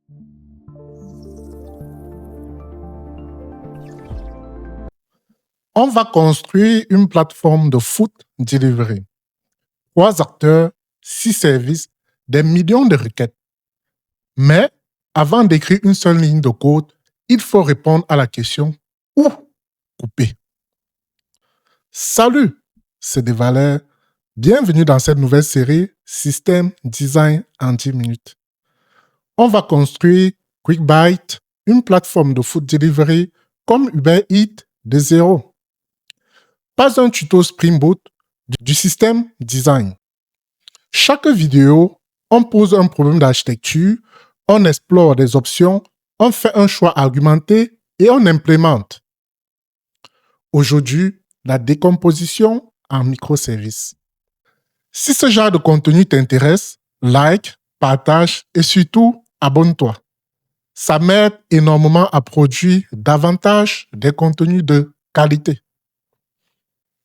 On va construire une plateforme de food delivery. 3 acteurs, 6 services, des millions de requêtes. Mais avant d'écrire une seule ligne de code, il faut répondre à la question « Où couper ?» Salut, c'est Desvaleurs. Bienvenue dans cette nouvelle série Système Design en 10 minutes. On va construire QuickBite, une plateforme de food delivery comme Uber Eats de zéro. Pas un tuto Spring Boot, du système design. Chaque vidéo, on pose un problème d'architecture, on explore des options, on fait un choix argumenté et on implémente. Aujourd'hui, la décomposition en microservices. Si ce genre de contenu t'intéresse, like, partage et surtout, abonne-toi. Ça m'aide énormément à produire davantage des contenus de qualité.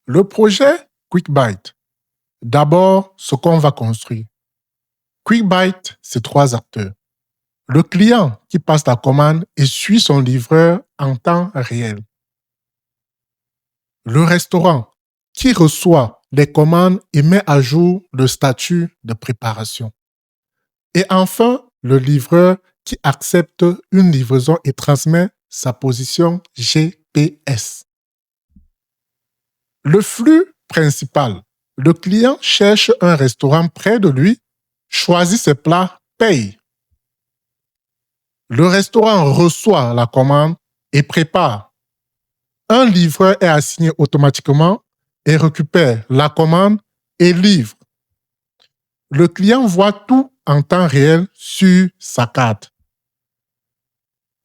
Le projet QuickBite. D'abord, ce qu'on va construire. QuickBite, c'est 3 acteurs. Le client qui passe la commande et suit son livreur en temps réel. Le restaurant qui reçoit les commandes et met à jour le statut de préparation. Et enfin, le livreur qui accepte une livraison et transmet sa position GPS. Le flux principal. Le client cherche un restaurant près de lui, choisit ses plats, paye. Le restaurant reçoit la commande et prépare. Un livreur est assigné automatiquement et récupère la commande et livre. Le client voit tout en temps réel sur sa carte.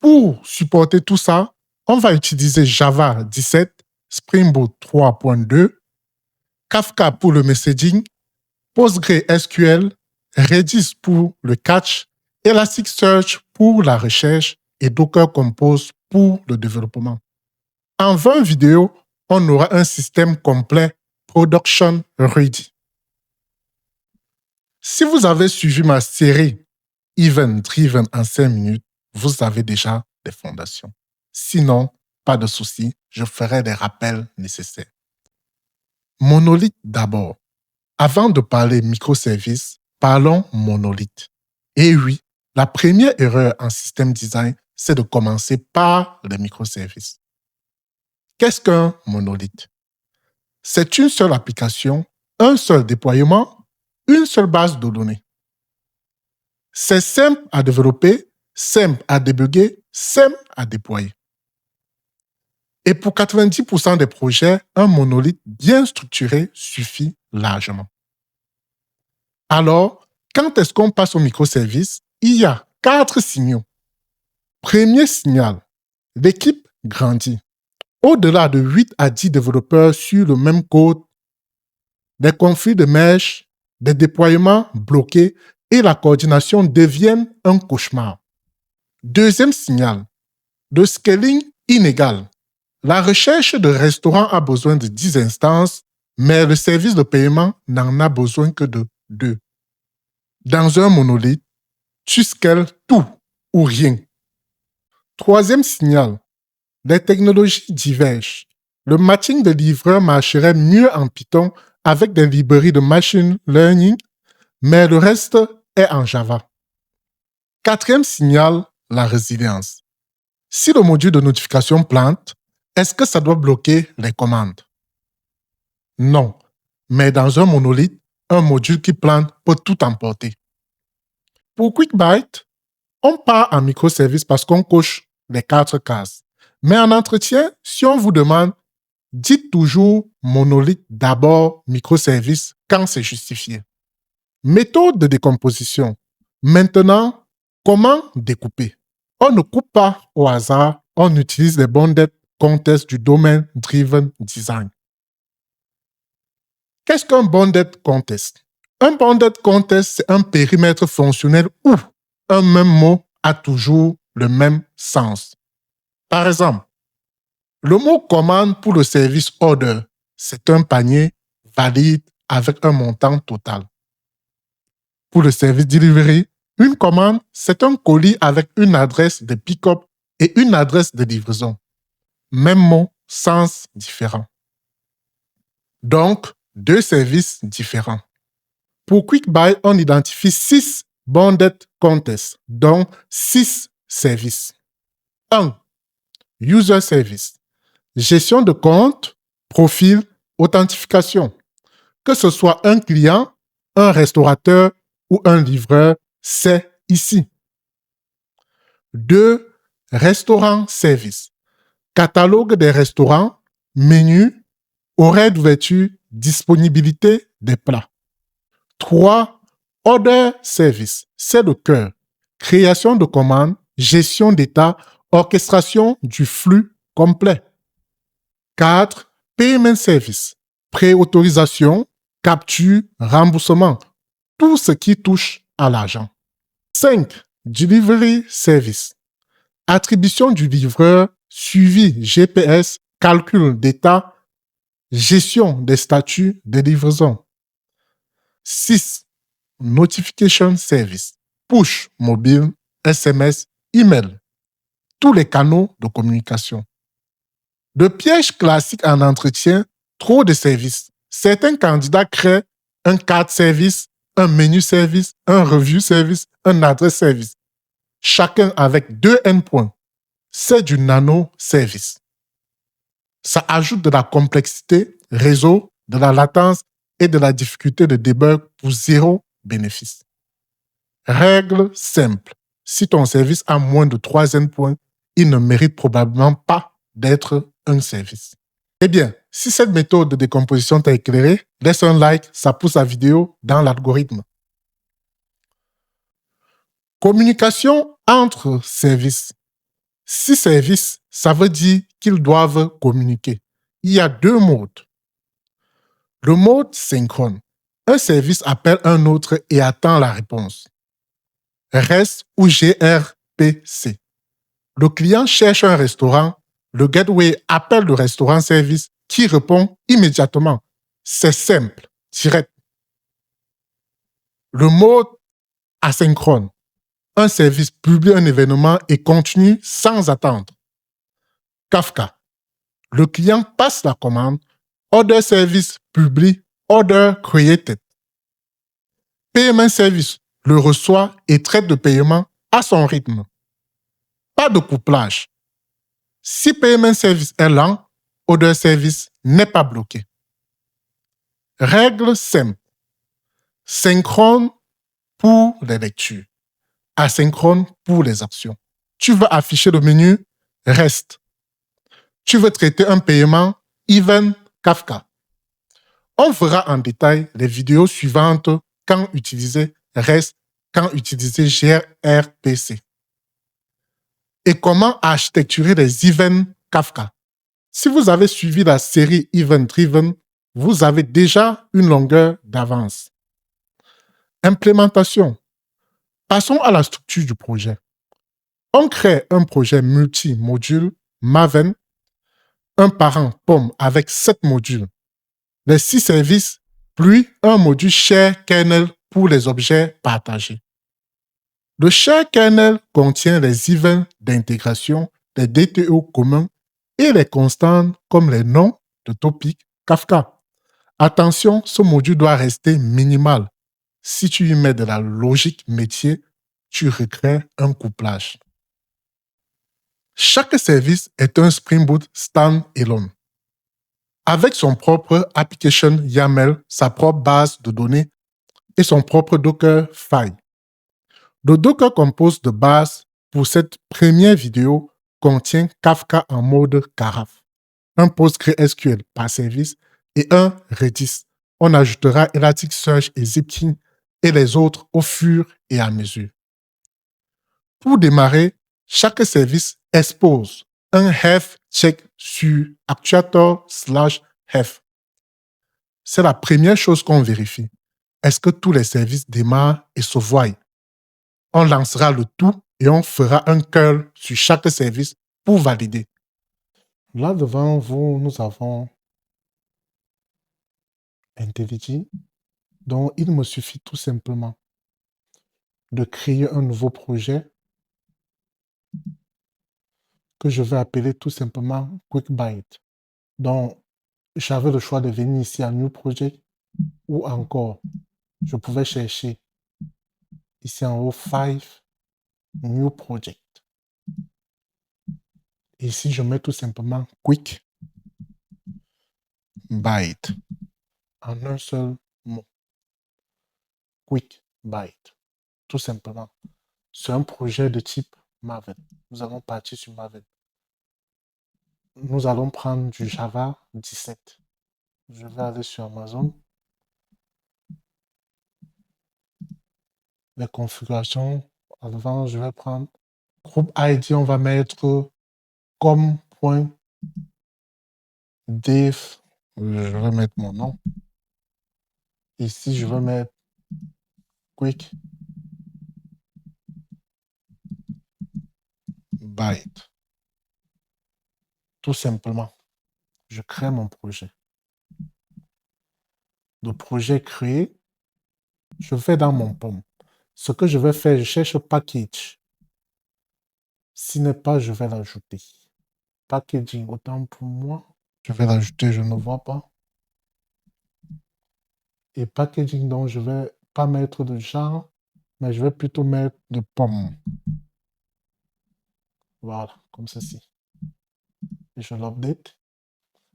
Pour supporter tout ça, on va utiliser Java 17, Spring Boot 3.2, Kafka pour le messaging, PostgreSQL, Redis pour le catch, Elasticsearch pour la recherche et Docker Compose pour le développement. En 20 vidéos, on aura un système complet production ready. Si vous avez suivi ma série Event Driven en 5 minutes, vous avez déjà des fondations. Sinon, pas de souci, je ferai des rappels nécessaires. Monolithe d'abord. Avant de parler microservices, parlons monolithe. Et oui, la première erreur en système design, c'est de commencer par les microservices. Qu'est-ce qu'un monolithe? C'est une seule application, un seul déploiement, une seule base de données. C'est simple à développer, simple à débugger, simple à déployer. Et pour 90% des projets, un monolithe bien structuré suffit largement. Alors, quand est-ce qu'on passe au microservice? Il y a 4 signaux. Premier signal, l'équipe grandit. Au-delà de 8 à 10 développeurs sur le même code, des conflits de mèches, des déploiements bloqués et la coordination deviennent un cauchemar. Deuxième signal, le scaling inégal. La recherche de restaurants a besoin de 10 instances, mais le service de paiement n'en a besoin que de 2. Dans un monolithe, tu scales tout ou rien. Troisième signal, les technologies divergent. Le matching de livreurs marcherait mieux en Python avec des librairies de machine learning, mais le reste est en Java. Quatrième signal, la résilience. Si le module de notification plante, est-ce que ça doit bloquer les commandes? Non, mais dans un monolithe, un module qui plante peut tout emporter. Pour QuickBite, on part en microservice parce qu'on coche les 4 cases. Mais en entretien, si on vous demande, dites toujours monolithe d'abord microservice quand c'est justifié. Méthode de décomposition. Maintenant, comment découper? On ne coupe pas au hasard, on utilise les bounded context du domaine driven design. Qu'est-ce qu'un bounded context? Un bounded context, c'est un périmètre fonctionnel où un même mot a toujours le même sens. Par exemple, le mot commande pour le service order, c'est un panier valide avec un montant total. Pour le service delivery, Une commande, c'est un colis avec une adresse de pick-up et une adresse de livraison. Même mot, sens différent. Donc, deux services différents. Pour QuickBuy, on identifie 6 bonded contests, dont 6 services. 1. User Service. Gestion de compte, profil, authentification. Que ce soit un client, un restaurateur ou un livreur, c'est ici. 2. Restaurant Service. Catalogue des restaurants, menu, horaire d'ouverture, disponibilité des plats. 3. Order Service. C'est le cœur. Création de commandes, gestion d'état, orchestration du flux complet. 4. Payment Service. Préautorisation, capture, remboursement. Tout ce qui touche à l'argent. 5. Delivery Service. Attribution du livreur, suivi GPS, calcul d'état, gestion des statuts de livraison. 6. Notification Service. Push mobile, SMS, email. Tous les canaux de communication. Le piège classique en entretien, trop de services. Certains candidats créent un card service, un menu service, un review service, un adresse service. Chacun avec 2 endpoints. C'est du nano-service. Ça ajoute de la complexité, réseau, de la latence et de la difficulté de debug pour 0 bénéfice. Règle simple. Si ton service a moins de 3 endpoints, il ne mérite probablement pas d'être un service. Eh bien, si cette méthode de décomposition t'a éclairé, laisse un like, ça pousse la vidéo dans l'algorithme. Communication entre services. 6 services, ça veut dire qu'ils doivent communiquer. Il y a 2 modes. Le mode synchrone. Un service appelle un autre et attend la réponse. REST ou gRPC. Le client cherche un restaurant, le gateway appelle le restaurant service qui répond immédiatement. C'est simple, direct. Le mode asynchrone. Un service publie un événement et continue sans attendre. Kafka. Le client passe la commande, order service publie, order created. Payment service le reçoit et traite le paiement à son rythme. Pas de couplage. Si payment service est lent, order service n'est pas bloqué. Règle simple. Synchrone pour les lectures. Asynchrone pour les actions. Tu veux afficher le menu, reste. Tu veux traiter un paiement, Event Kafka. On verra en détail les vidéos suivantes quand utiliser REST, quand utiliser gRPC. Et comment architecturer les events Kafka. Si vous avez suivi la série Event Driven, vous avez déjà une longueur d'avance. Implémentation. Passons à la structure du projet. On crée un projet multi-module Maven, un parent POM avec 7 modules, les 6 services, puis un module Share Kernel pour les objets partagés. Le Share Kernel contient les events d'intégration, les DTO communs et les constantes comme les noms de topic Kafka. Attention, ce module doit rester minimal. Si tu y mets de la logique métier, tu recrées un couplage. Chaque service est un Spring Boot stand-alone. Avec son propre application YAML, sa propre base de données et son propre Docker file. Le Docker Compose de base pour cette première vidéo contient Kafka en mode carafe, un PostgreSQL par service et un Redis. On ajoutera Elasticsearch et Zipkin et les autres au fur et à mesure. Pour démarrer, chaque service expose un health check sur actuator/health. C'est la première chose qu'on vérifie. Est-ce que tous les services démarrent et se voient? On lancera le tout et on fera un curl sur chaque service pour valider. Là devant vous, nous avons IntelliJ, dont il me suffit tout simplement de créer un nouveau projet que je vais appeler tout simplement QuickByte. Donc, j'avais le choix de venir ici à New Project ou encore, je pouvais chercher ici en haut Five New Project. Ici, je mets tout simplement QuickByte en un seul mot. QuickByte, tout simplement. C'est un projet de type Maven. Nous allons partir sur Maven. Nous allons prendre du Java 17. Je vais aller sur Amazon. Les configurations. Avant, je vais prendre groupe ID. On va mettre com.dev. Je vais mettre mon nom. Ici, je vais mettre QuickByte. Tout simplement. Je crée mon projet. Le projet créé, je vais dans mon POM. Ce que je vais faire, je cherche package. S'il n'est pas, je vais l'ajouter. Packaging, autant pour moi. Je vais l'ajouter, je ne vois pas. Et packaging, donc je vais pas mettre de genre, mais je vais plutôt mettre de pomme. Voilà, comme ceci. Et je l'update.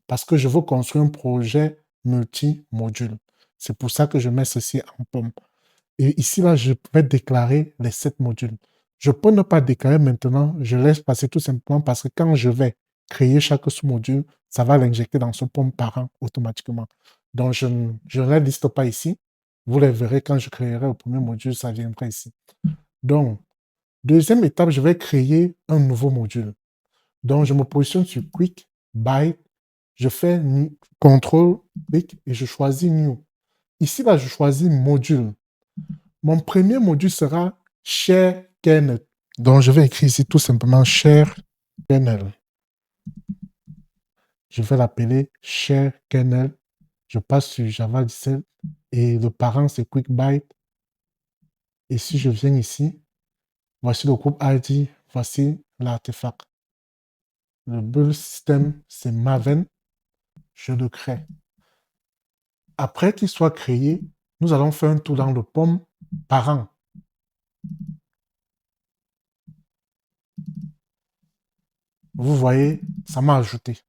Parce que je veux construire un projet multi-module. C'est pour ça que je mets ceci en pomme. Et ici, là, je vais déclarer les 7 modules. Je peux ne pas déclarer maintenant, je laisse passer tout simplement parce que quand je vais créer chaque sous-module, ça va l'injecter dans ce pomme parent automatiquement. Donc, je ne les liste pas ici. Vous les verrez quand je créerai le premier module, ça viendra ici. Donc, deuxième étape, je vais créer un nouveau module. Donc, je me positionne sur Quick, Byte, je fais CTRL, clic et je choisis New. Ici, là, je choisis module. Mon premier module sera Share Kernel. Donc, je vais écrire ici tout simplement Share Kernel. Je vais l'appeler Share Kernel. Je passe sur Java 17 et le parent, c'est QuickByte. Et si je viens ici, voici le groupe ID, voici l'artefact. Le build system, c'est Maven. Je le crée. Après qu'il soit créé, nous allons faire un tour dans le pomme parent. Vous voyez, ça m'a ajouté.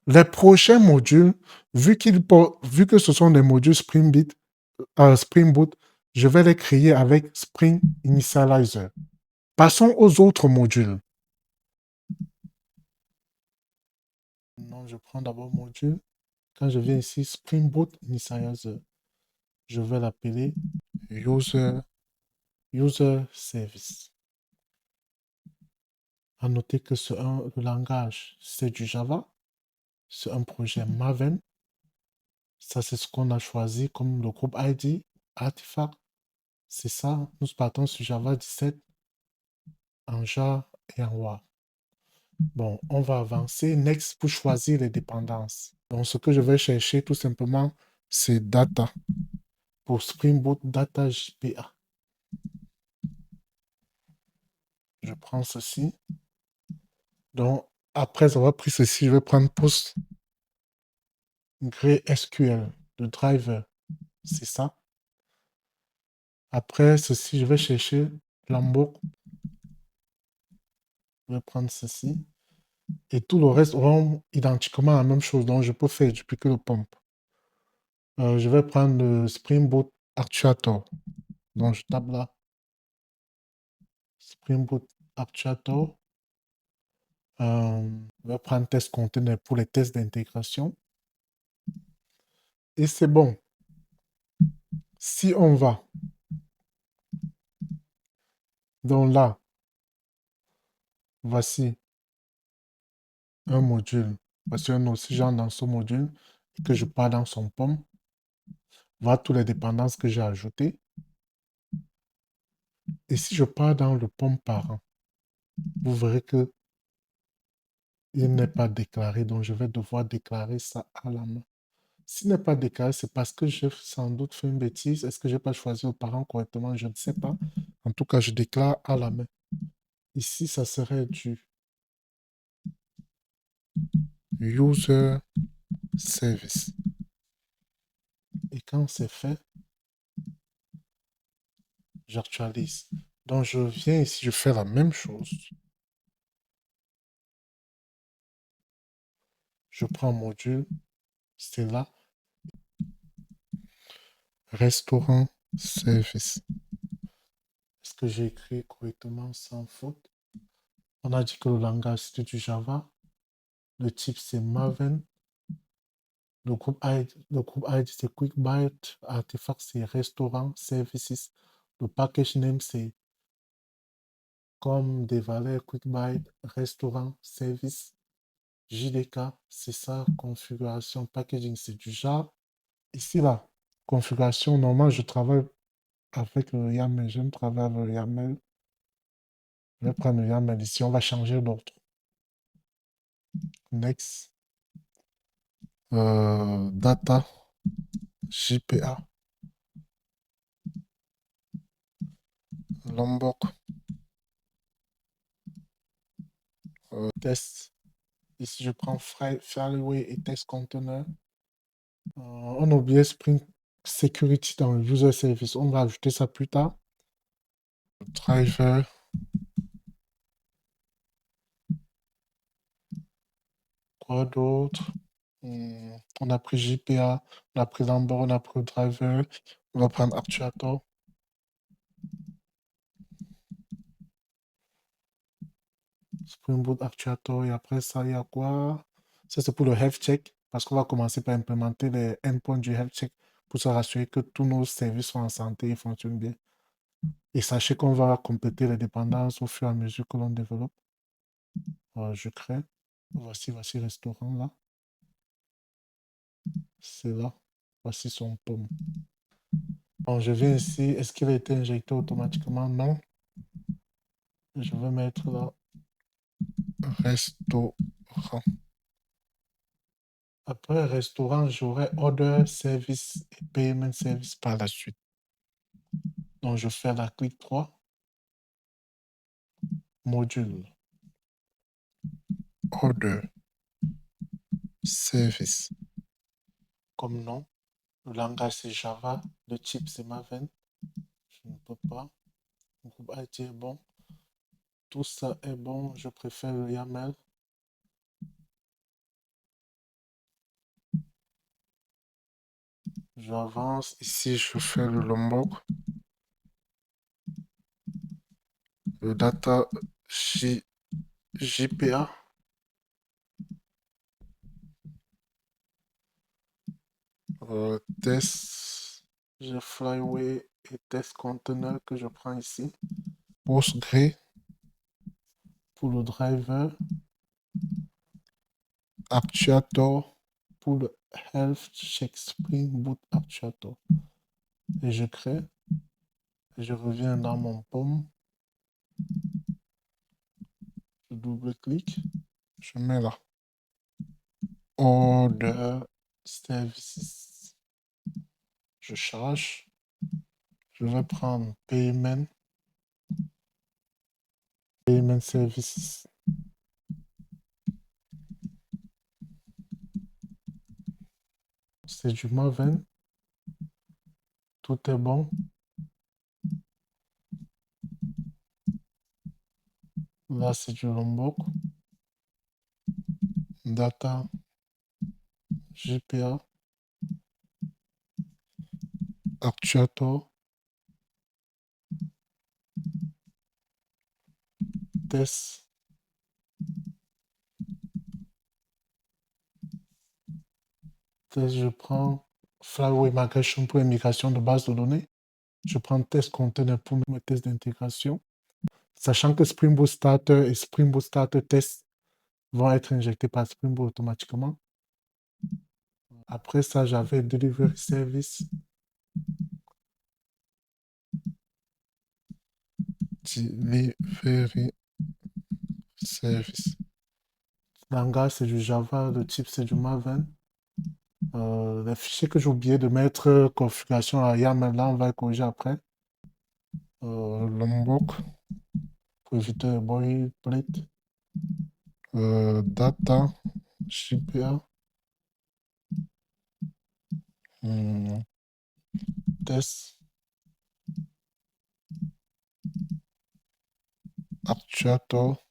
Les prochains modules, vu que ce sont des modules Spring Boot, je vais les créer avec Spring Initializer. Passons aux autres modules. Non, je prends d'abord module. Quand je viens ici, Spring Boot Initializer, je vais l'appeler User Service. À noter que le langage, c'est du Java. C'est un projet Maven. Ça, c'est ce qu'on a choisi comme le groupe ID, Artifact. C'est ça. Nous partons sur Java 17 en Jar et en War. Bon, on va avancer. Next pour choisir les dépendances. Donc, ce que je vais chercher tout simplement, c'est data. Pour Spring Boot, data JPA. Je prends ceci. Donc, après avoir pris ceci, je vais prendre PostgreSQL, le driver. C'est ça. Après ceci, je vais chercher Lambo. Je vais prendre ceci. Et tout le reste auront identiquement la même chose. Donc, je peux faire dupliquer le pompe. Je vais prendre le Spring Boot Actuator. Donc, je tape là. Spring Boot Actuator. Je vais prendre test container pour les tests d'intégration. Et c'est bon. Si on va donc là, voici un module. Voici un aussi genre dans ce module et que je pars dans son pomme. Voilà toutes les dépendances que j'ai ajoutées. Et si je pars dans le pomme parent, vous verrez que il n'est pas déclaré, donc je vais devoir déclarer ça à la main. S'il n'est pas déclaré, c'est parce que j'ai sans doute fait une bêtise. Est-ce que j'ai pas choisi le parent correctement? Je ne sais pas. En tout cas, je déclare à la main. Ici, ça serait du user service. Et quand c'est fait, j'actualise. Donc, je viens ici, je fais la même chose. Je prends module, c'est là, restaurant service. Est-ce que j'ai écrit correctement sans faute? On a dit que le langage c'est du Java. Le type c'est Maven. Le groupe ID c'est QuickByte. Artefact c'est restaurant services. Le package name c'est comme des valeurs QuickByte, restaurant, service. JDK, c'est ça. Configuration, packaging, c'est du Java. Ici, là, configuration, normalement, je travaille avec le YAML. J'aime travailler avec le YAML. Je vais prendre le YAML ici. On va changer l'ordre. Next. Data, JPA, Lombok, test. Ici, je prends Fireway et Test Container. On a oublié Spring Security dans le User Service. On va ajouter ça plus tard. Driver. Quoi d'autre? On a pris JPA, on a pris Lambda, on a pris Driver. On va prendre Actuator. Spring Boot Actuator. Et après ça, il y a quoi? Ça, c'est pour le health check. Parce qu'on va commencer par implémenter les endpoints du health check pour se rassurer que tous nos services sont en santé et fonctionnent bien. Et sachez qu'on va compléter les dépendances au fur et à mesure que l'on développe. Je crée. Voici restaurant là. C'est là. Voici son pomme. Bon, je viens ici. Est-ce qu'il a été injecté automatiquement? Non. Je vais mettre là restaurant. Après restaurant, j'aurai order service et payment service par la suite. Donc, je fais la clic 3, module, order service. Comme nom, le langage c'est Java, le type c'est Maven. Je ne peux pas. Le groupe IT est bon. Tout ça est bon. Je préfère le YAML. J'avance. Ici, je fais le Lombok. Le data JPA. Test. J'ai Flyway et test container que je prends ici. Postgre pour le driver. Actuator pour le Health Check Spring Boot Actuator. Et je crée. Et je reviens dans mon pomme. Je double-clique. Je mets là. Order Services. Je charge. Je vais prendre Payment. Payment Services. C'est du Maven. Tout est bon. Là, c'est du Lombok. Data. JPA. Actuator. Test. Test, je prends Flyway Migration pour l'immigration de base de données. Je prends Test Container pour mes tests d'intégration. Sachant que Spring Boot Starter et Spring Boot Starter Test vont être injectés par Spring Boot automatiquement. Après ça, j'avais Delivery Service. Delivery Service. Langage, c'est du Java. Le type, c'est du Maven. Les fichiers que j'ai oublié de mettre, configuration à YAML, là, on va les corriger après. Lombok, pour éviter le boilerplate. Data, JPA, test, actuator,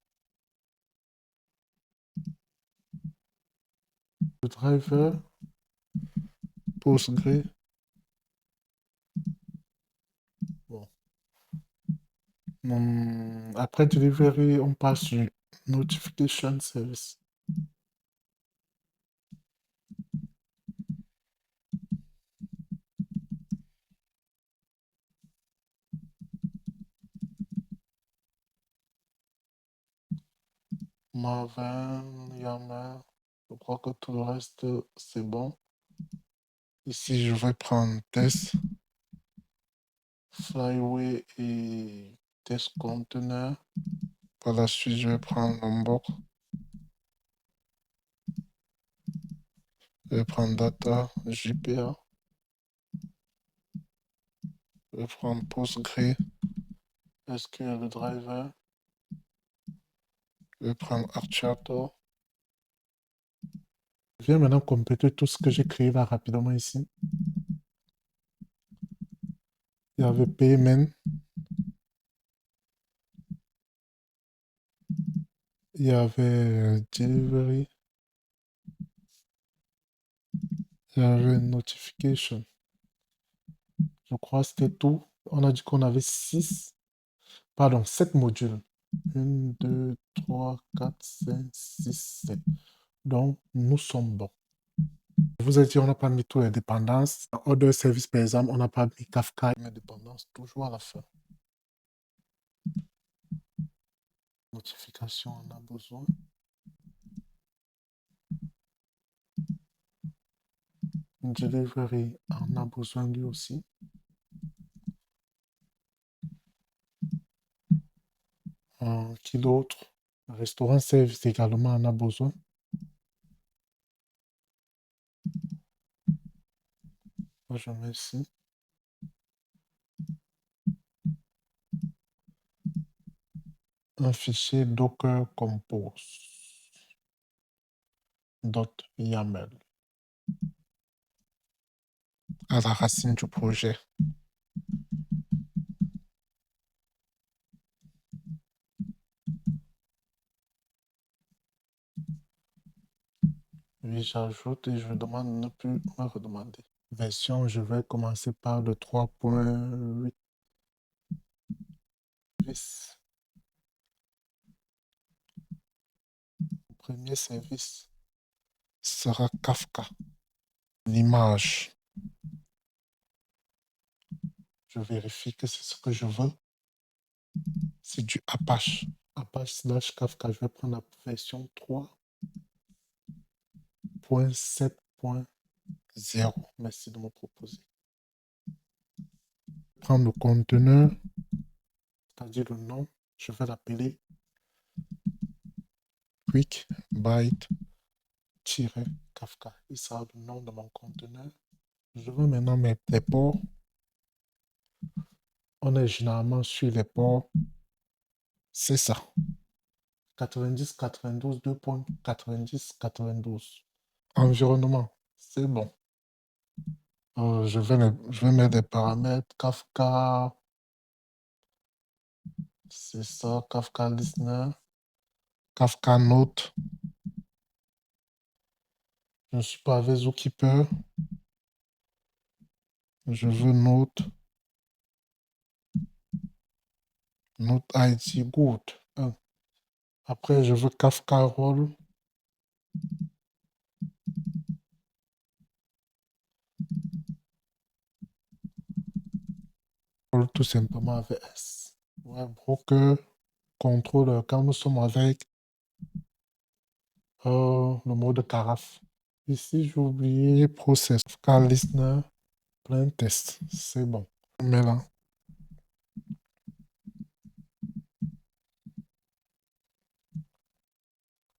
le driver, Postgre. Bon. Après delivery, on passe sur notification service. Maven, YAML, je crois que tout le reste, c'est bon. Ici, je vais prendre test, flyway et test container. Par la suite, je vais prendre Lombok. Je vais prendre data, JPA. Je vais prendre Postgre, SQL driver. Je vais prendre Archator. Je viens maintenant compléter tout ce que j'ai créé là rapidement ici. Il y avait payment. Il y avait delivery. Il y avait notification. Je crois que c'était tout. On a dit qu'on avait 7 modules. 1, 2, 3, 4, 5, 6, 7. Donc, nous sommes bons. Je vous ai dit, on n'a pas mis toutes les dépendances. En Order Service, par exemple, on n'a pas mis Kafka et mes dépendances toujours à la fin. Notification, on a besoin. Delivery, on a besoin lui aussi. Qui d'autre? Restaurant Service également, on a besoin. Moi, je mets ici. Un fichier Docker Compose. .yaml à la racine du projet. Oui, j'ajoute et je demande de ne plus me redemander. Version, je vais commencer par le 3.8. Le premier service sera Kafka. L'image, je vérifie que c'est ce que je veux. C'est du Apache. Apache/Kafka. Je vais prendre la version 3.7.0. Merci de me proposer. Prendre le conteneur, c'est-à-dire le nom. Je vais l'appeler quick byte-kafka. Il sera le nom de mon conteneur. Je veux maintenant mettre les ports. On est généralement sur les ports. C'est ça. 90, 92, 2.90, 92. Environnement, c'est bon. Je vais mettre des paramètres. Kafka, c'est ça. Kafka Listener. Kafka Note. Je ne suis pas avec Zookeeper. Je veux Note. Note ID good. Après, je veux Kafka Roll. Roll tout simplement avec S. Ouais, broker, contrôle, quand nous sommes avec le mode carafe. Ici, j'ai oublié process. Kafka Listener, plein test. C'est bon. Mais là,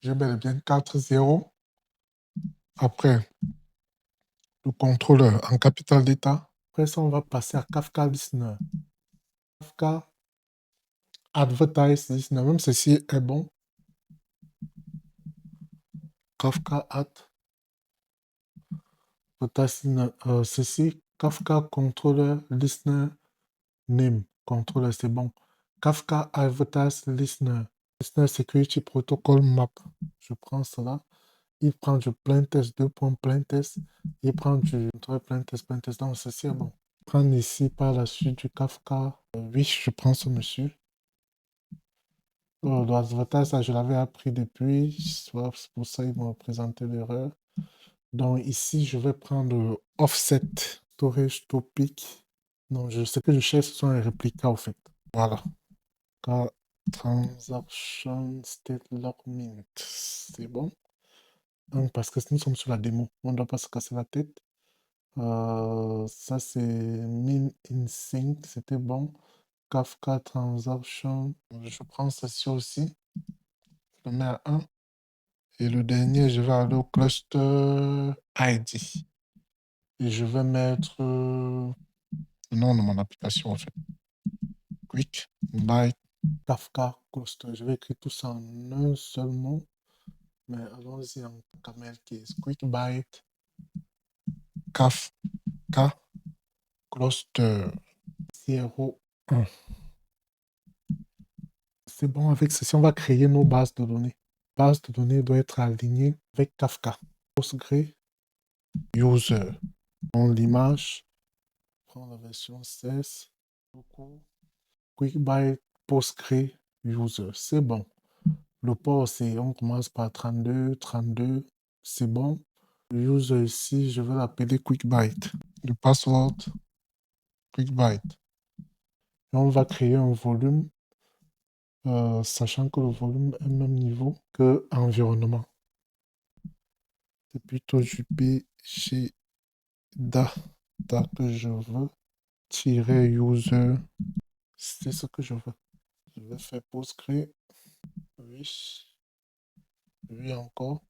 je mets bien 4.0. Après, le contrôleur en capital d'état. Après ça, on va passer à Kafka Listener. Kafka Advertise Listener, même ceci est bon. Kafka Advertise Listener, ceci, Kafka Controller Listener Name. Controller, c'est bon. Kafka Advertise Listener. Listener Security Protocol Map. Je prends cela. Il prend du plain test, 2 points plain test. Il prend du plain test. Donc, ceci est bon. Prendre ici par la suite du Kafka. Oui, je prends ce monsieur. L'advertise, ça, je l'avais appris depuis. C'est pour ça qu'ils m'ont présenté l'erreur. Donc, ici, je vais prendre offset, storage topic. Non, ce que je cherche, ce sont les réplicas, en fait. Voilà. Transaction state lock mint. C'est bon. Donc, parce que nous sommes sur la démo. On ne doit pas se casser la tête. Ça, c'est min in sync. C'était bon. Kafka transaction. Je prends ceci aussi. Je le mets à 1. Et le dernier, je vais aller au cluster ID. Et je vais mettre le nom de mon application, en fait. Quick Byte Kafka Cluster. Je vais écrire tout ça en un seul mot. Mais allons-y en camel case. Quick Byte Kafka Cluster 01. C'est bon, avec ceci, on va créer nos bases de données. Base de données doit être alignée avec Kafka. Postgre User. On l'image. Prends la version 16. Quick Byte Postgre User. C'est bon. Le port, c'est, on commence par 32. C'est bon. Le user ici, je vais l'appeler Quick Byte. Le password, Quick Byte. Et on va créer un volume, sachant que le volume est même niveau que environnement. C'est plutôt du PG data que je veux. Tirer user. C'est ce que je veux. Je vais faire Postgre. Oui. Oui encore.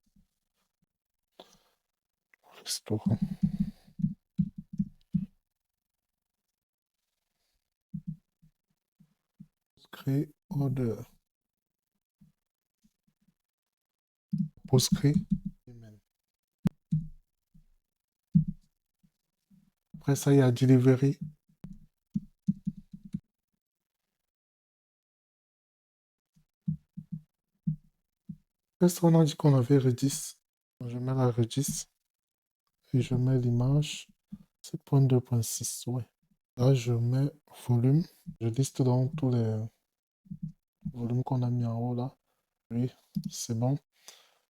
Restaurant. Postgre order. Postgre. Après ça, il y a delivery. Qu'est-ce qu'on a dit qu'on avait Redis? Je mets la Redis et je mets l'image. 7.2.6, ouais. Là, je mets volume. Je liste donc tous les volumes qu'on a mis en haut là. Oui, c'est bon.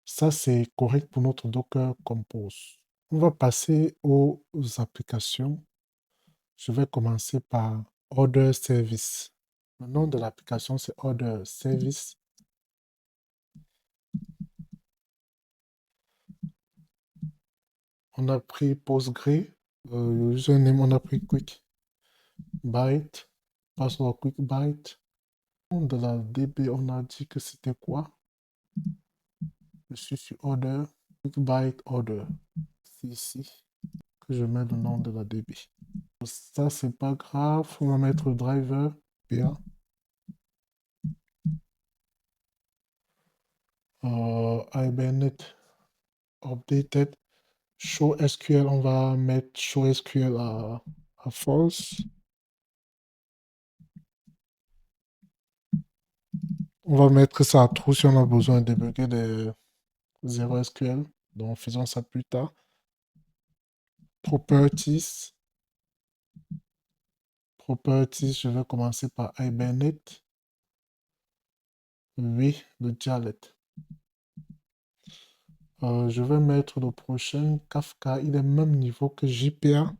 Ça, c'est correct pour notre Docker Compose. On va passer aux applications. Je vais commencer par Order Service. Le nom de l'application, c'est Order Service. On a pris Postgre. Username, on a pris Quick Byte. Password Quick Byte. De la DB, on a dit que c'était quoi? Je suis sur Order. Quick Byte Order. C'est ici que je mets le nom de la DB. Ça, c'est pas grave. On va mettre driver. PA. Hibernate updated. Show SQL, on va mettre show SQL à false. On va mettre ça à true si on a besoin de débugger des 0 SQL. Donc, faisons ça plus tard. Properties. Properties, je vais commencer par Hibernate. Oui, le dialecte. Je vais mettre le prochain Kafka. Il est même niveau que JPA.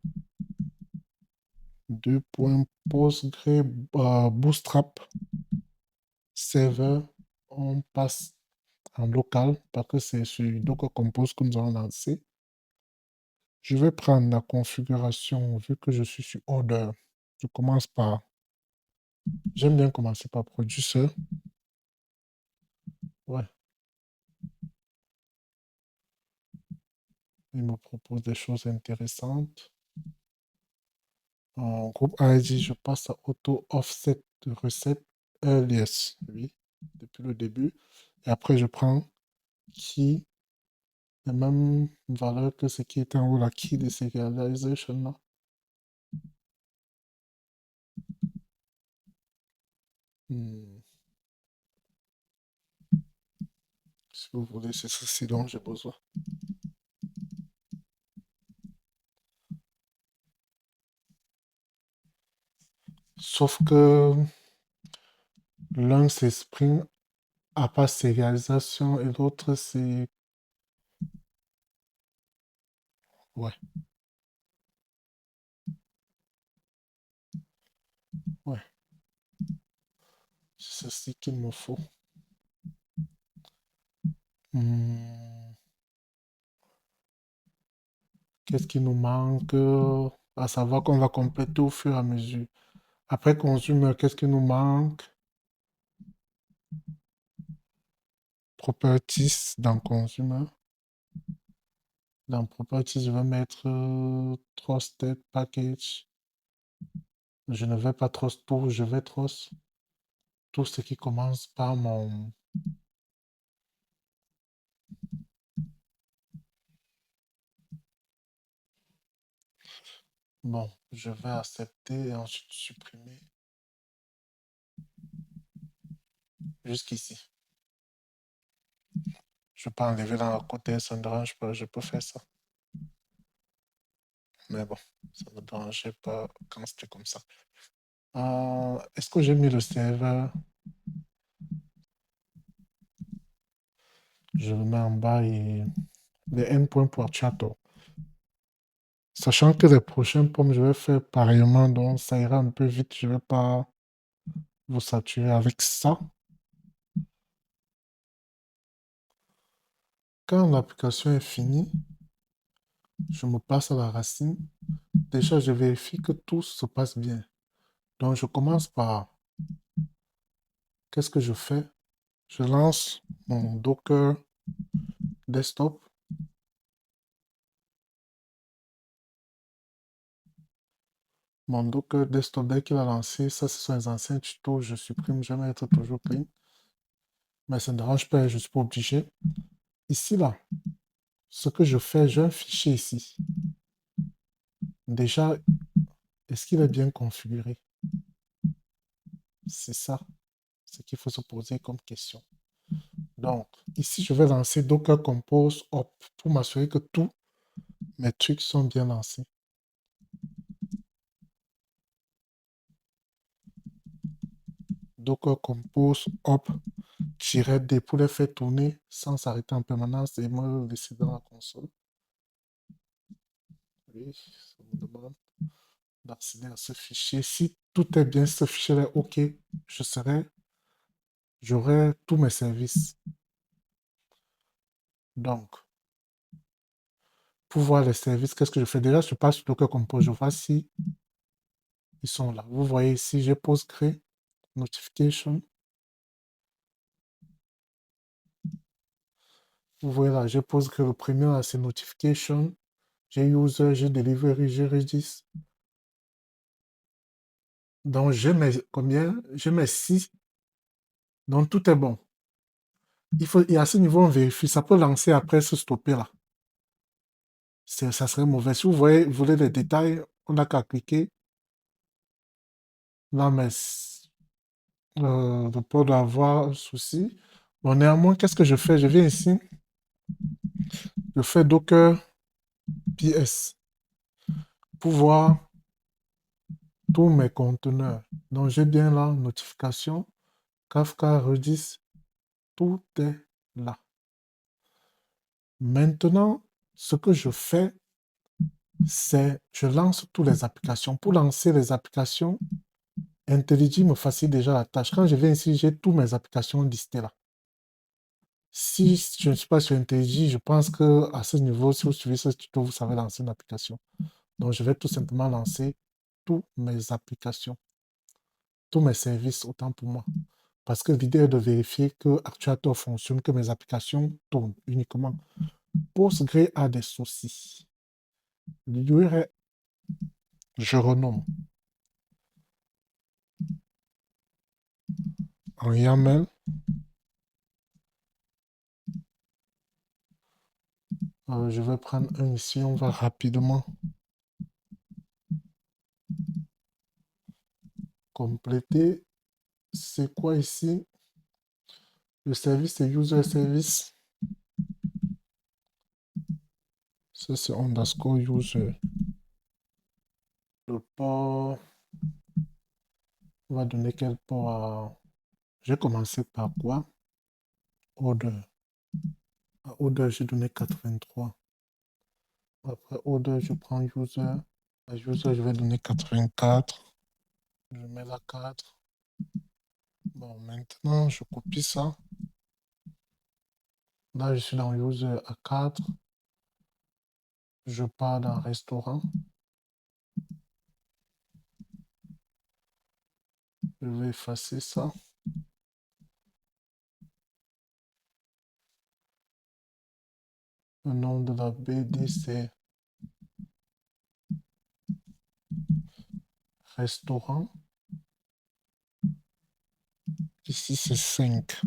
2.postgre bootstrap server. On passe en local parce que c'est sur Docker Compose que nous allons lancer. Je vais prendre la configuration vu que je suis sur Order. Je commence par. J'aime bien commencer par Producer. Ouais. Il me propose des choses intéressantes. En groupe ID, je passe à auto offset de recette earliest, oui, depuis le début. Et après, je prends key, les mêmes valeurs que ce qui est en haut, la key de serialization là. Hmm. Si vous voulez, c'est ceci dont j'ai besoin. Sauf que l'un s'exprime à pas sérialisation et l'autre c'est... Ouais, ouais, c'est ceci qu'il me faut. Hmm. Qu'est-ce qui nous manque? À savoir qu'on va compléter au fur et à mesure. Après consumer, qu'est-ce qui nous manque? Properties dans consumer. Dans properties, je vais mettre trusted package. Je ne vais pas trust tout, je vais trust tout ce qui commence par mon... Bon, je vais accepter et ensuite supprimer jusqu'ici. Je peux enlever dans le côté, ça ne dérange pas, je peux faire ça. Mais bon, ça ne me dérangeait pas quand c'était comme ça. Est-ce que j'ai mis le serveur? Je le mets en bas et les endpoints pour Chato. Sachant que les prochains pommes, je vais faire pareillement, donc ça ira un peu vite. Je ne vais pas vous saturer avec ça. Quand l'application est finie, je me passe à la racine. Déjà, je vérifie que tout se passe bien. Donc, je commence par, qu'est-ce que je fais? Je lance mon Docker desktop. Mon Docker desktop, dès qu'il a lancé, ça, ce sont les anciens tutos. Je supprime, je vais mettre toujours clean. Mais ça ne dérange pas, je ne suis pas obligé. Ici, là, ce que je fais, j'ai un fichier ici. Déjà, est-ce qu'il est bien configuré? C'est ça, ce qu'il faut se poser comme question. Donc, ici, je vais lancer Docker Compose Op pour m'assurer que tous mes trucs sont bien lancés. Docker Compose Op-D pour les faire tourner sans s'arrêter en permanence et me laisser dans la console. Oui, ça me demande d'accéder à ce fichier. Si tout est bien, ce fichier est OK, j'aurai tous mes services. Donc, pour voir les services, qu'est-ce que je fais? Déjà, je passe sur Docker Compose, je vois si ils sont là. Vous voyez ici, j'ai Postgre, Notification. Vous voyez là, j'ai Postgre, le premier, là, c'est Notification. J'ai User, j'ai Delivery, j'ai Redis. Donc, j'ai mes combien? J'ai mes 6. Donc, tout est bon. Et à ce niveau, on vérifie. Ça peut lancer après se stopper là. Ça serait mauvais. Si vous voulez les détails, on n'a qu'à cliquer. Là, mais le port doit avoir un souci. Bon, néanmoins, qu'est-ce que je fais? Je viens ici. Je fais Docker PS pour voir tous mes conteneurs. Donc, j'ai bien là, notification, Kafka, Redis, tout est là. Maintenant, ce que je fais, c'est je lance toutes les applications. Pour lancer les applications, IntelliJ me facilite déjà la tâche. Quand je viens ici, j'ai toutes mes applications listées là. Si je ne suis pas sur IntelliJ, je pense que à ce niveau, si vous suivez ce tuto, vous savez lancer une application. Donc, je vais tout simplement lancer toutes mes applications, tous mes services, autant pour moi. Parce que l'idée est de vérifier que Actuator fonctionne, que mes applications tournent uniquement. Postgre a des soucis. L'URL, je renomme en YAML. Je vais prendre un ici, on va rapidement compléter. C'est quoi ici? Le service, c'est user service. Ça, c'est underscore user. Le port, on va donner quel port à... Je vais commencer par quoi? Order. À order, j'ai donné 83. Après order, je prends user. À user, je vais donner 84. Je mets la 4. Bon, maintenant, je copie ça. Là, je suis dans user à 4. Je pars dans restaurant. Je vais effacer ça. Le nom de la BD, c'est restaurant. Ici, c'est 5.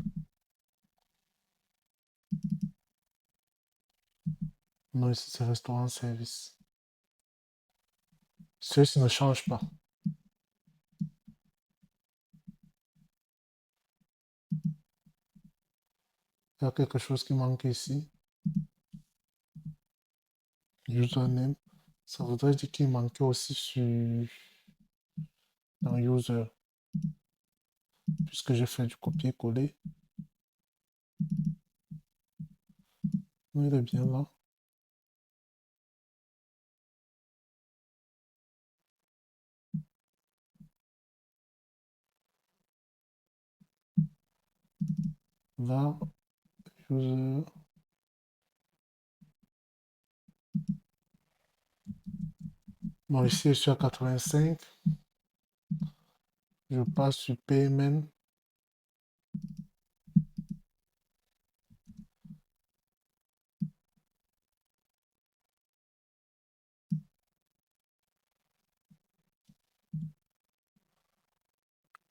Non, ici, c'est restaurant service. Ceci ne change pas. Il y a quelque chose qui manque ici. Username. Ça voudrait dire qu'il manquait aussi dans user. Puisque j'ai fait du copier-coller. Il est bien là. Là, user. Bon, ici, je suis à 85. Je passe sur payment.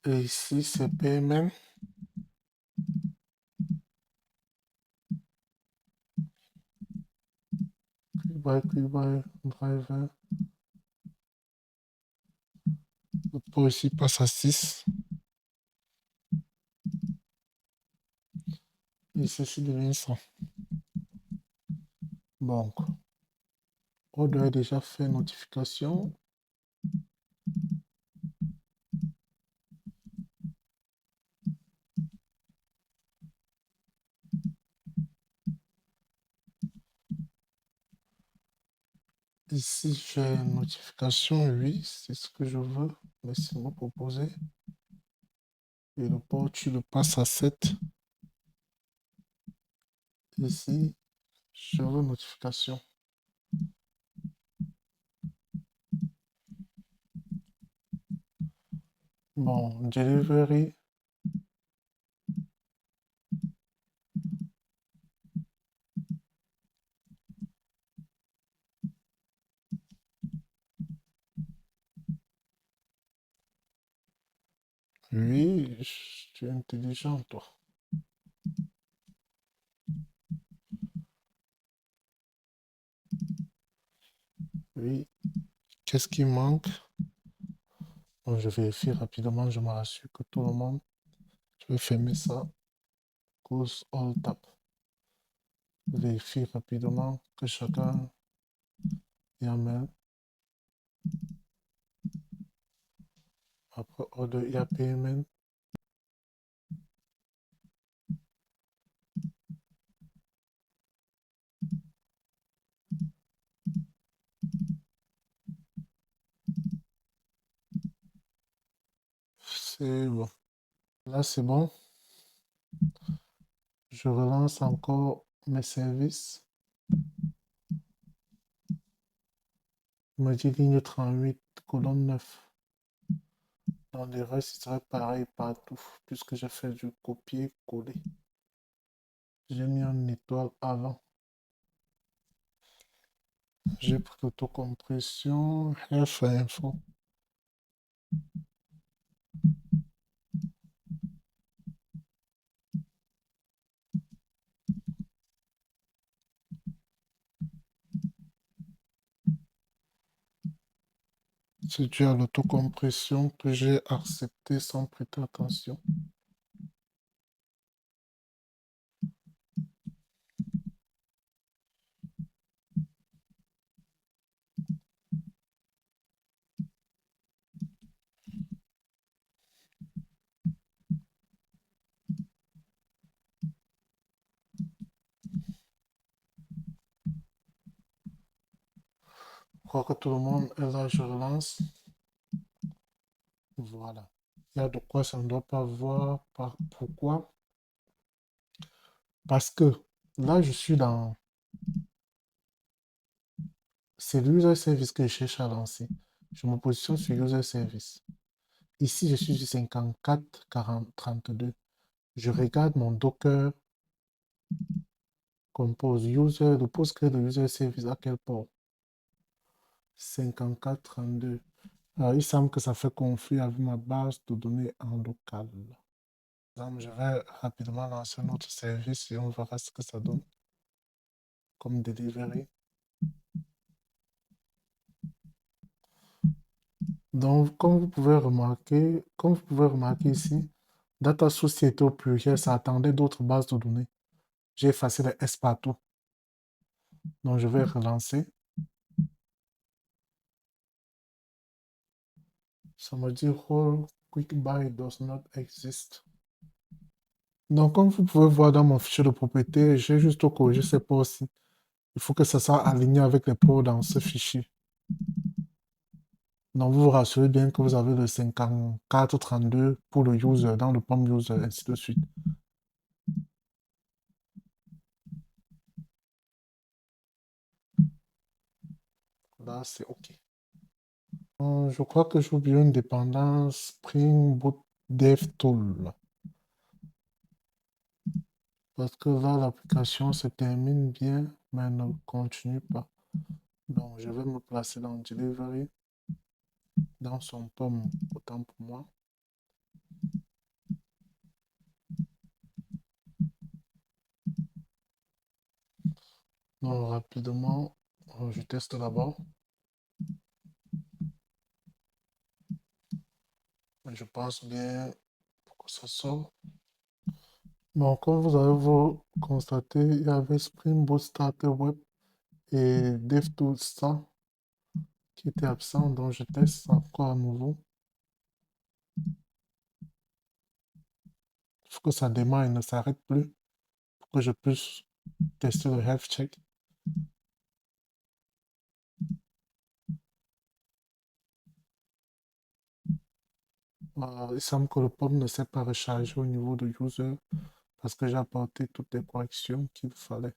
Et ici, c'est payment. Click by driver. Le port ici passe à 6. Et ceci devient 100. Donc, order est déjà fait notification. Ici, j'ai une notification, oui, c'est ce que je veux. Laissez-moi proposer. Et le port, tu le passes à 7. Ici, je veux notification. Bon, delivery. Oui, tu es intelligent, toi. Oui. Qu'est-ce qui manque? Bon, je vérifie rapidement, je me rassure que tout le monde. Je vais fermer ça. Close all tab. Vérifie rapidement que chacun YAML. Après, order il y a payment. C'est bon. Là, c'est bon. Je relance encore mes services. Il me dit ligne 38, colonne 9. Dans les restes, il serait pareil partout, puisque j'ai fait du copier-coller. J'ai mis une étoile avant. J'ai pris l'autocompression, F info. C'est dû à l'autocompression que j'ai accepté sans prêter attention. Je crois que tout le monde est là, je relance. Voilà. Il y a de quoi ça ne doit pas voir. Pourquoi? Parce que là, je suis dans... C'est l'user service que je cherche à lancer. Je me positionne sur user service. Ici, je suis sur 54, 40, 32. Je regarde mon Docker compose user, le PostgreSQL de user service à quel port? 54, 32. Alors, il semble que ça fait conflit avec ma base de données en local. Donc, je vais rapidement lancer notre service et on verra ce que ça donne comme delivery. Donc, comme vous pouvez remarquer ici, data source était au pluriel, ça attendait d'autres bases de données. J'ai effacé les S partout. Donc, je vais relancer. Ça me dit whole quick buy does not exist. Donc, comme vous pouvez voir dans mon fichier de propriété, j'ai juste corrigé ces ports aussi. Il faut que ça soit aligné avec les ports dans ce fichier. Donc, vous vous rassurez bien que vous avez le 5432 pour le user, dans le POM user, ainsi de suite. Là, c'est OK. Je crois que j'ai oublié une dépendance Spring Boot DevTool. Parce que là, l'application se termine bien, mais ne continue pas. Donc, je vais me placer dans Delivery, dans son POM, autant pour moi. Donc, rapidement, je teste d'abord. Je pense bien que ça sort. Bon, comme vous avez vous constaté, il y avait Spring Boot Starter Web et DevTools qui était absent, donc je teste encore à nouveau. Il faut que ça démarre et ne s'arrête plus pour que je puisse tester le health check. Il semble que le POM ne s'est pas rechargé au niveau de user parce que j'ai apporté toutes les corrections qu'il fallait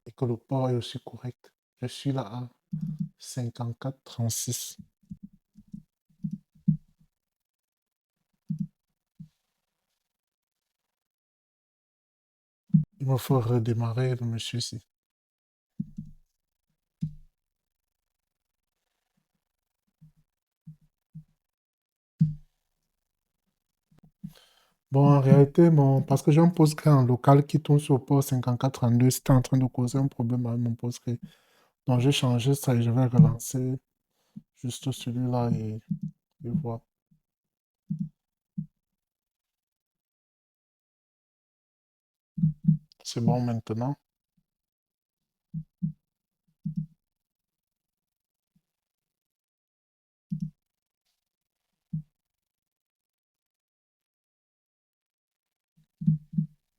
et que le port est aussi correct. Je suis là à 5436. Il me faut redémarrer le monsieur-ci. Bon, en réalité, parce que j'ai un Postgre en local qui tourne sur le port 5432, c'était en train de causer un problème avec mon Postgre. Donc, j'ai changé ça et je vais relancer juste celui-là et voir. C'est bon maintenant.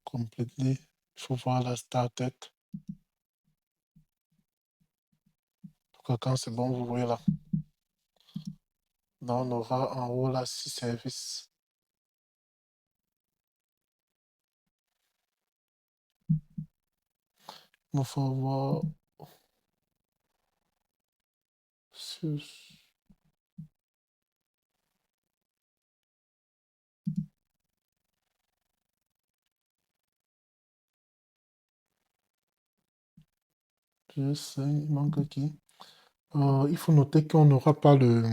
Completely. Il faut voir la started. Pour que quand c'est bon, vous voyez là. Là, on aura en haut là 6 services. Il faut voir. Je sais, il manque qui? Il faut noter qu'on n'aura pas le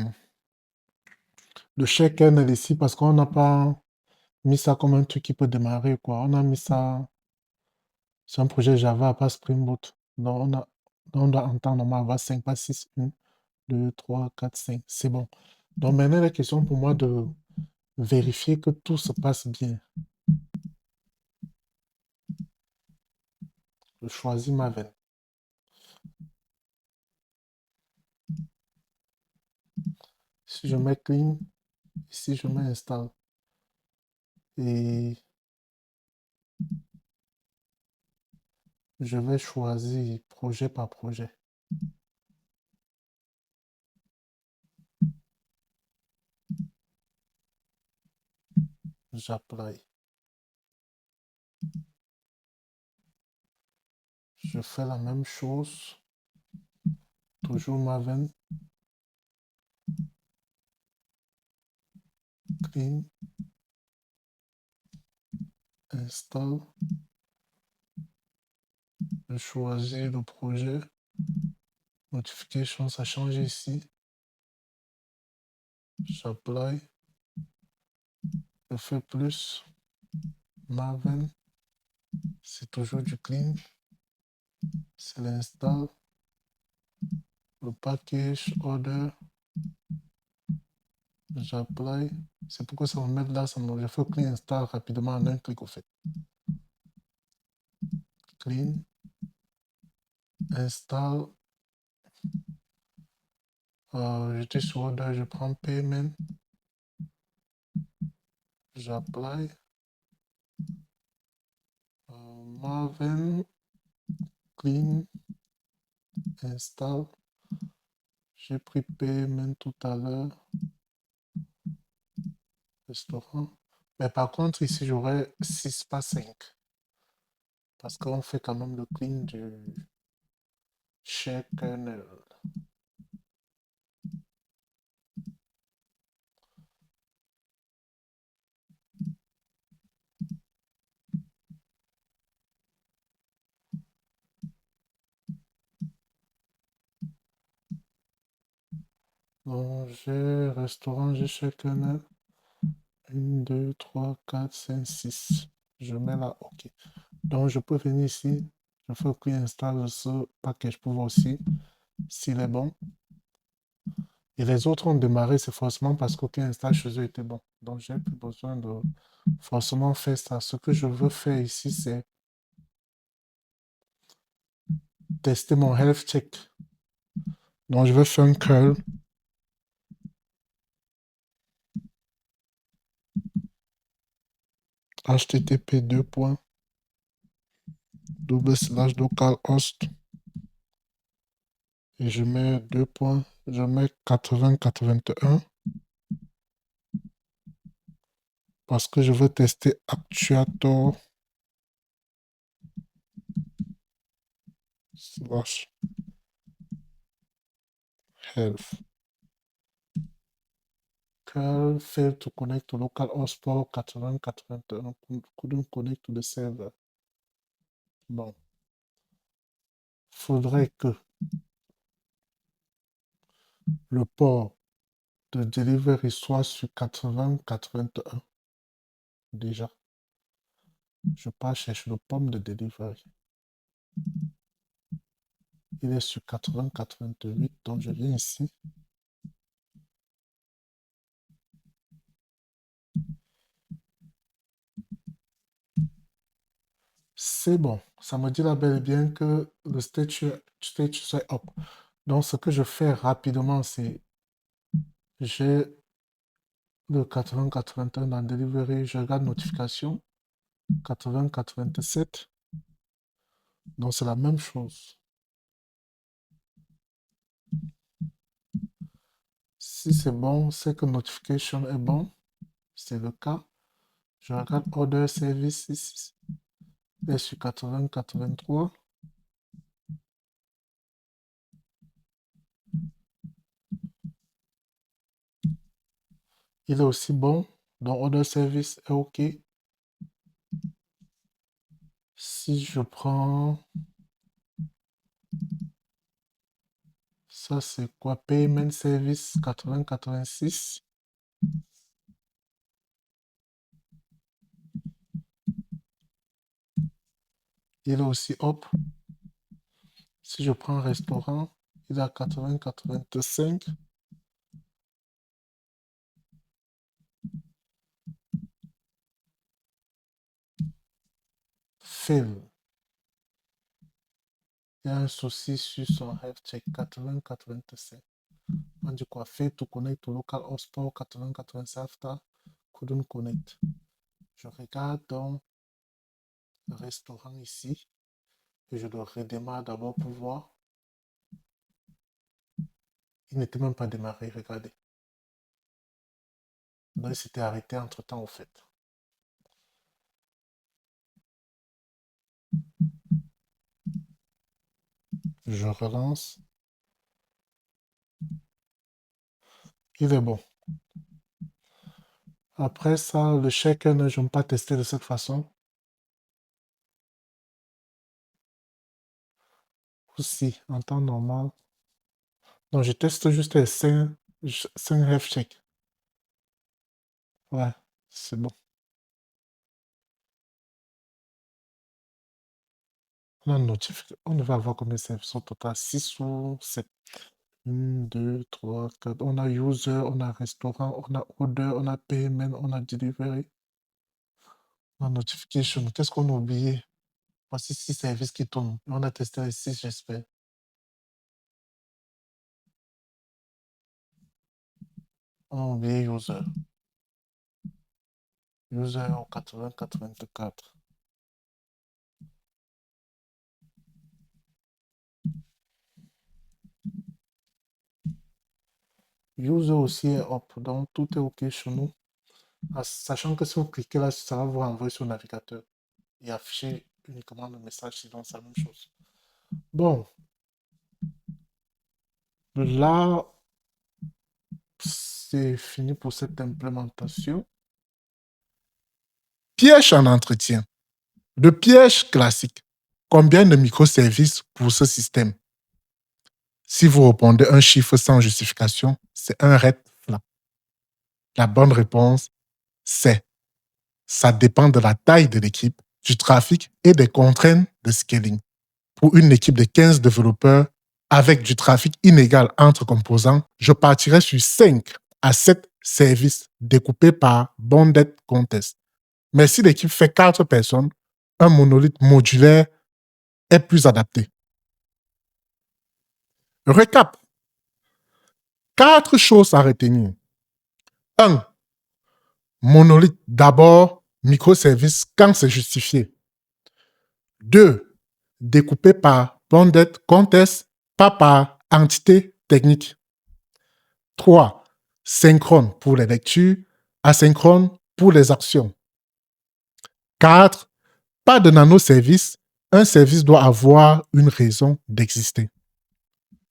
share kernel ici parce qu'on n'a pas mis ça comme un truc qui peut démarrer, quoi. On a mis ça sur un projet Java, pas Spring Boot. Donc, on doit en temps normal avoir 5, pas 6, 1, 2, 3, 4, 5. C'est bon. Donc, maintenant, la question pour moi de vérifier que tout se passe bien. Je choisis ma veine. Si je mets clean, ici je mets install. Et je vais choisir projet par projet. J'apply. Je fais la même chose. Toujours ma veine. Clean. Install. Je choisis le projet. Notification, ça change ici. J'apply. Je fais plus. Maven. C'est toujours du clean. C'est l'install. Le package order. J'apply. C'est pourquoi ça va me mettre là. Je fais clean install rapidement en un clic au fait. Clean. Install. J'étais sur order. Je prends payment. J'apply. Maven. Clean. Install. J'ai pris payment tout à l'heure. Restaurant. Mais par contre, ici, j'aurais 6 pas 5. Parce qu'on fait quand même le clean du share kernel. Donc, j'ai restaurant, j'ai share kernel. 1, 2, 3, 4, 5, 6. Je mets là, OK. Donc, je peux venir ici. Je fais le clean install de ce package pour voir aussi s'il est bon. Et les autres ont démarré, c'est forcément parce qu'aucun install chez eux était bon. Donc, j'ai plus besoin de forcément faire ça. Ce que je veux faire ici, c'est tester mon health check. Donc, je vais faire un curl. http://localhost et je mets je mets 8081 parce que je veux tester Actuator slash health. Curl failed to connect to localhost port 8081 couldn't connect to the server. Bon, faudrait que le port de delivery soit sur 8081 déjà. Je pars chercher le pomme de delivery. Il est sur 8088, donc je viens ici. C'est bon. Ça me dit là bel et bien que le stage est up. Donc, ce que je fais rapidement, c'est j'ai le 8081 dans Delivery, je regarde notification 8087. Donc, c'est la même chose. Si c'est bon, c'est que notification est bon. C'est le cas. Je regarde Order Services. Il est sur 8083. Il est aussi bon. Donc, Order Service est OK. Si je prends Ça, c'est quoi? Payment Service 8086. Il est aussi hop. Si je prends restaurant, il est à 8085. Fail. Il y a un souci sur son health check 8085. On dit quoi? Fail to connect to local hotspot 8085 after couldn't connect. Je regarde donc le restaurant ici et je le redémarre d'abord pour voir. Il n'était même pas démarré, regardez. Donc, il s'était arrêté entre temps au fait. Je relance. Il est bon. Après ça, le shaker, je n'aime pas tester de cette façon. Aussi, en temps normal. Donc, je teste juste les 5 health check. Ouais, c'est bon. On va voir combien c'est au total. 6 ou 7. 1, 2, 3, 4. On a user, on a restaurant, on a order, on a payment, on a delivery. On a notification. Qu'est-ce qu'on a oublié? Voici 6 services qui tournent. On a testé les 6, j'espère. On a oublié user. User au 80-84. User aussi est up, donc tout est OK chez nous. Sachant que si vous cliquez là, ça va vous renvoyer sur le navigateur et afficher uniquement le message, sinon c'est la même chose. Bon, là, c'est fini pour cette implémentation. Piège en entretien. Le piège classique. Combien de microservices pour ce système? Si vous répondez un chiffre sans justification, c'est un red flag. La bonne réponse, c'est ça dépend de la taille de l'équipe, du trafic et des contraintes de scaling. Pour une équipe de 15 développeurs avec du trafic inégal entre composants, je partirais sur 5 à 7 services découpés par bounded contest. Mais si l'équipe fait 4 personnes, un monolithe modulaire est plus adapté. Récap. 4 choses à retenir. 1. Monolithe d'abord, microservice quand c'est justifié. 2. Découpé par bounded contest, pas par entité technique. 3. Synchrone pour les lectures, asynchrone pour les actions. 4. Pas de nano-service. Un service doit avoir une raison d'exister.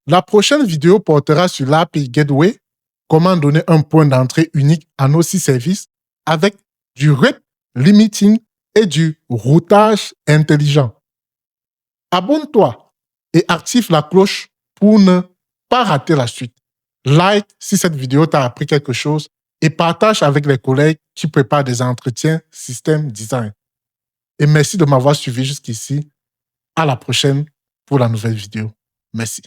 La prochaine vidéo portera sur l'API Gateway, comment donner un point d'entrée unique à nos 6 services avec du rate limiting et du routage intelligent. Abonne-toi et active la cloche pour ne pas rater la suite. Like si cette vidéo t'a appris quelque chose et partage avec les collègues qui préparent des entretiens système design. Et merci de m'avoir suivi jusqu'ici. À la prochaine pour la nouvelle vidéo. Merci.